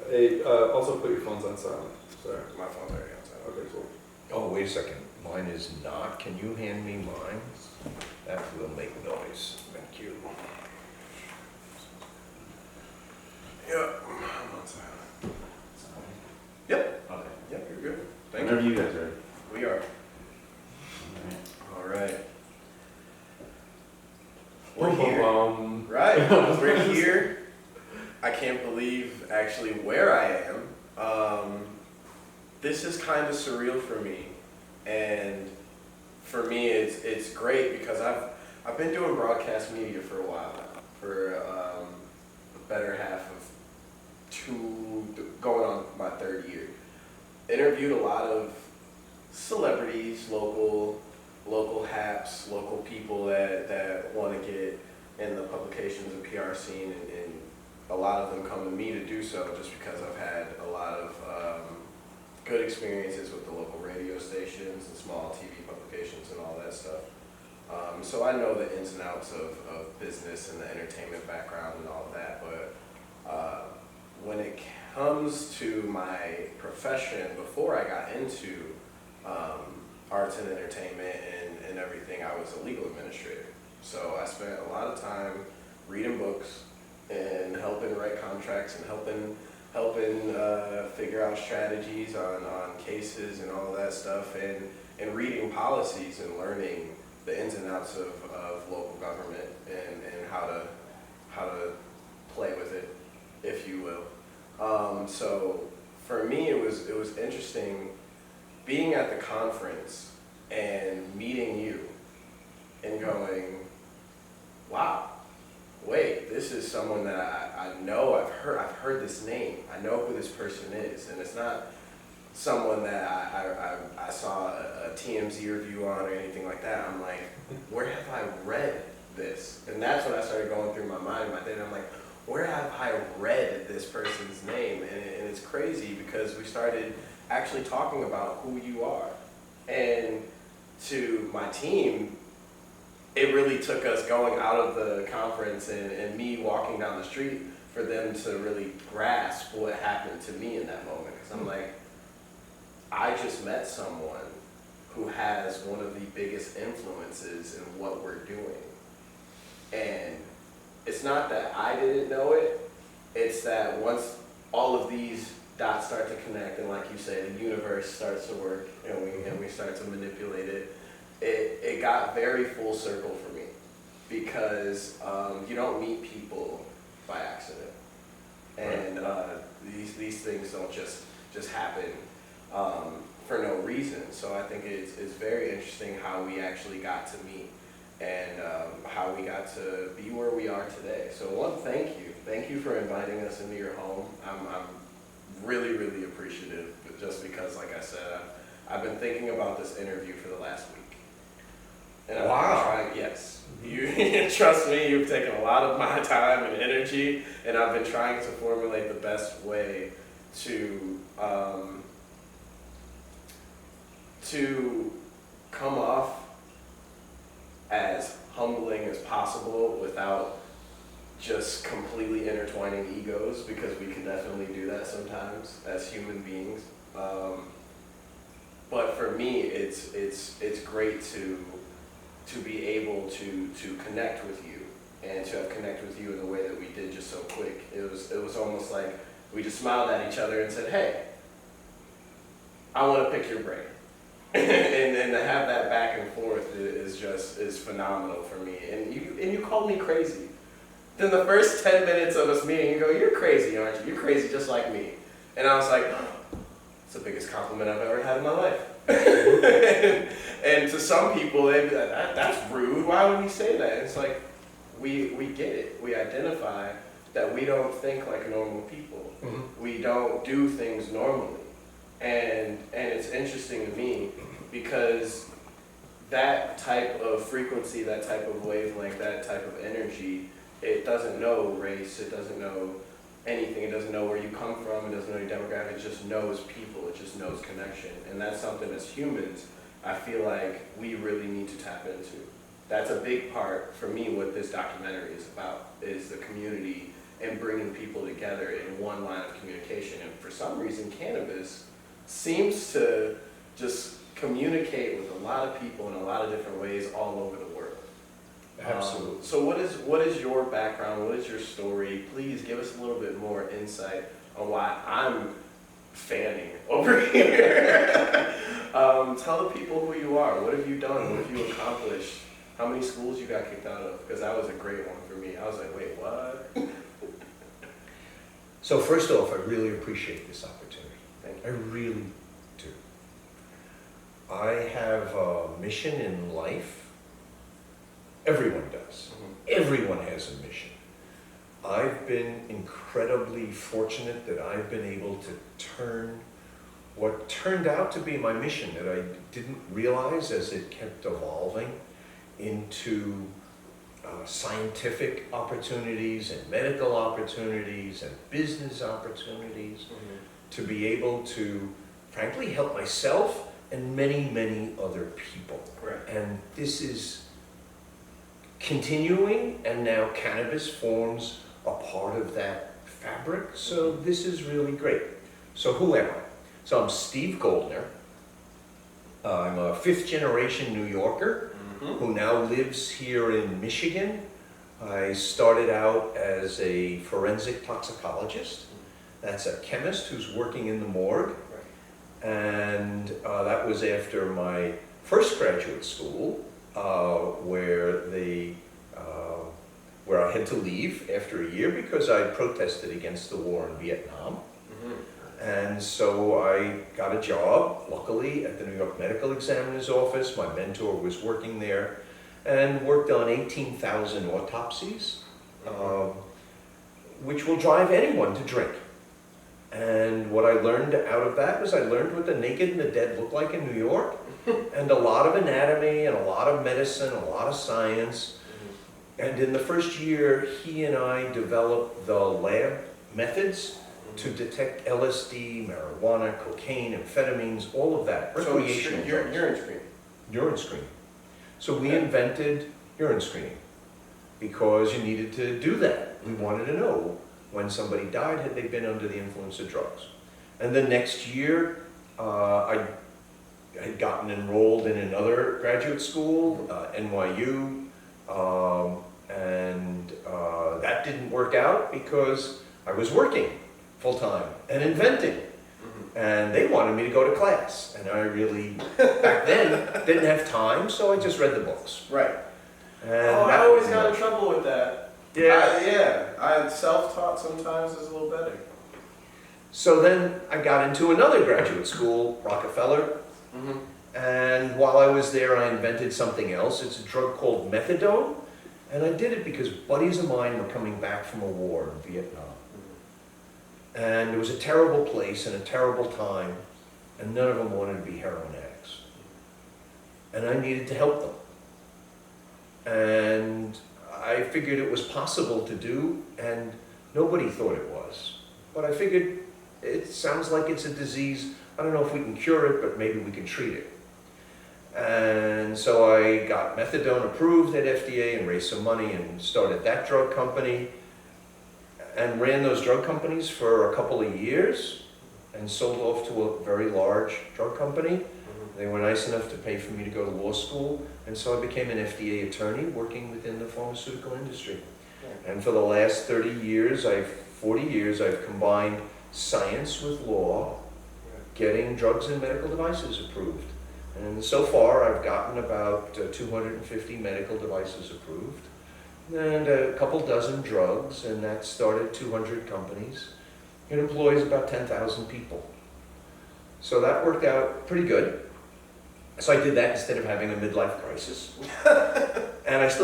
Hey, also put your phones on silent. Sorry. My phone's already on silent. Okay, cool. Oh, wait a second, mine is not, can you hand me mine? That will make noise, thank you. Yep, I'm on silent. Yep. Okay. Yep, you're good. Thank Whenever you. you guys are. We are. All right. We're here. Right. We're here. I can't believe actually where I am. This is kind of surreal for me, and for me it's great because I've been doing broadcast media for a while now, for the better half of going on my third year. Interviewed a lot of celebrities, local haps, local people that want to get in the publications and PR scene, and a lot of them come to me to do so just because I've had a lot of good experiences with the local radio stations and small TV publications and all that stuff. So I know the ins and outs of business and the entertainment background and all of that, but when it comes to my profession, before I got into arts and entertainment and everything, I was a legal administrator. So I spent a lot of time reading books and helping write contracts and helping figure out strategies on cases and all of that stuff, and reading policies and learning the ins and outs of local government and how to play with it, if you will. So for me, it was interesting being at the conference and meeting you and going, wow, wait, this is someone that I know, I've heard this name, I know who this person is, and it's not someone that I saw a TMZ review on or anything like that. I'm like, where have I read this? And that's when I started going through my mind, my day, and I'm like, where have I read this person's name? And it's crazy because we started actually talking about who you are. And to my team, it really took us going out of the conference and me walking down the street for them to really grasp what happened to me in that moment. Because I'm like, I just met someone who has one of the biggest influences in what we're doing. And it's not that I didn't know it, it's that once all of these dots start to connect, and like you say, the universe starts to work and we start to manipulate it, it got very full circle for me, because you don't meet people by accident, and these things don't just happen for no reason. So I think it's very interesting how we actually got to meet and how we got to be where we are today. So one, thank you for inviting us into your home. I'm really, really appreciative, just because, like I said, I've been thinking about this interview for the last week. And Wow. Yes. You trust me, you've taken a lot of my time and energy, and I've been trying to formulate the best way to come off as humbling as possible without just completely intertwining egos, because we can definitely do that sometimes as human beings. But for me, it's great to be able to connect with you, and to have connected with you in the way that we did just so quick. It was almost like we just smiled at each other and said, hey, I want to pick your brain. and to have that back and forth is phenomenal for me. And you called me crazy. Then the first 10 minutes of us meeting, you go, you're crazy, aren't you? You're crazy just like me. And I was like, it's the biggest compliment I've ever had in my life. and to some people, they'd be like, that's rude. Why would he say that? And it's like, we get it. We identify that we don't think like normal people. Mm-hmm. We don't do things normally. And it's interesting to me because that type of frequency, that type of wavelength, that type of energy, it doesn't know race, it doesn't know anything, it doesn't know where you come from, it doesn't know your demographic, it just knows people, it just knows connection. And that's something as humans, I feel like we really need to tap into. That's a big part for me what this documentary is about, is the community and bringing people together in one line of communication. And for some reason, cannabis seems to just communicate with a lot of people in a lot of different ways all over the world. Absolutely. So what is your background? What is your story? Please give us a little bit more insight on why I'm fanning over here. Tell the people who you are. What have you done? What have you accomplished? How many schools you got kicked out of? Because that was a great one for me. I was like, wait, what? So first off, I really appreciate this opportunity. Thank I you. really do. I have a mission in life. Everyone does. Everyone has a mission. I've been incredibly fortunate that I've been able to turn what turned out to be my mission that I didn't realize as it kept evolving into scientific opportunities and medical opportunities and business opportunities to be able to, frankly, help myself and many, many other people. Correct. And this is continuing, and now cannabis forms a part of that fabric, so this is really great. So who am I? So I'm Steve Goldner. I'm a fifth-generation New Yorker who now lives here in Michigan. I started out as a forensic toxicologist. That's a chemist who's working in the morgue. And that was after my first graduate school, where I had to leave after a year because I protested against the war in Vietnam. And so I got a job, luckily, at the New York Medical Examiner's Office. My mentor was working there and worked on 18,000 autopsies, which will drive anyone to drink. And what I learned out of that was I learned what the naked and the dead look like in New York, and a lot of anatomy and a lot of medicine, a lot of science. And in the first year, he and I developed the lab methods to detect LSD, marijuana, cocaine, amphetamines, all of that. Recreational drugs. Urine screening. Urine screening. So we invented urine screening because you needed to do that. We wanted to know when somebody died, had they been under the influence of drugs. And the next year, I had gotten enrolled in another graduate school, NYU, and that didn't work out because I was working full-time and inventing. And they wanted me to go to class. And I really, back then, didn't have time, so I just read the books. Right. And I always got in trouble with that. Yeah. I self-taught sometimes is a little better. So then I got into another graduate school, Rockefeller. And while I was there, I invented something else. It's a drug called methadone. And I did it because buddies of mine were coming back from a war in Vietnam. And it was a terrible place and a terrible time, and none of them wanted to be heroin addicts. And I needed to help them. And I figured it was possible to do, and nobody thought it was. But I figured it sounds like it's a disease. I don't know if we can cure it, but maybe we can treat it. And so I got methadone approved at FDA and raised some money and started that drug company. And ran those drug companies for a couple of years and sold off to a very large drug company. They were nice enough to pay for me to go to law school, and so I became an FDA attorney working within the pharmaceutical industry. And for the last 40 years, I've combined science with law, getting drugs and medical devices approved. And so far, I've gotten about 250 medical devices approved, and a couple dozen drugs, and that started 200 companies. It employs about 10,000 people. So that worked out pretty good. So I did that instead of having a midlife crisis. And I still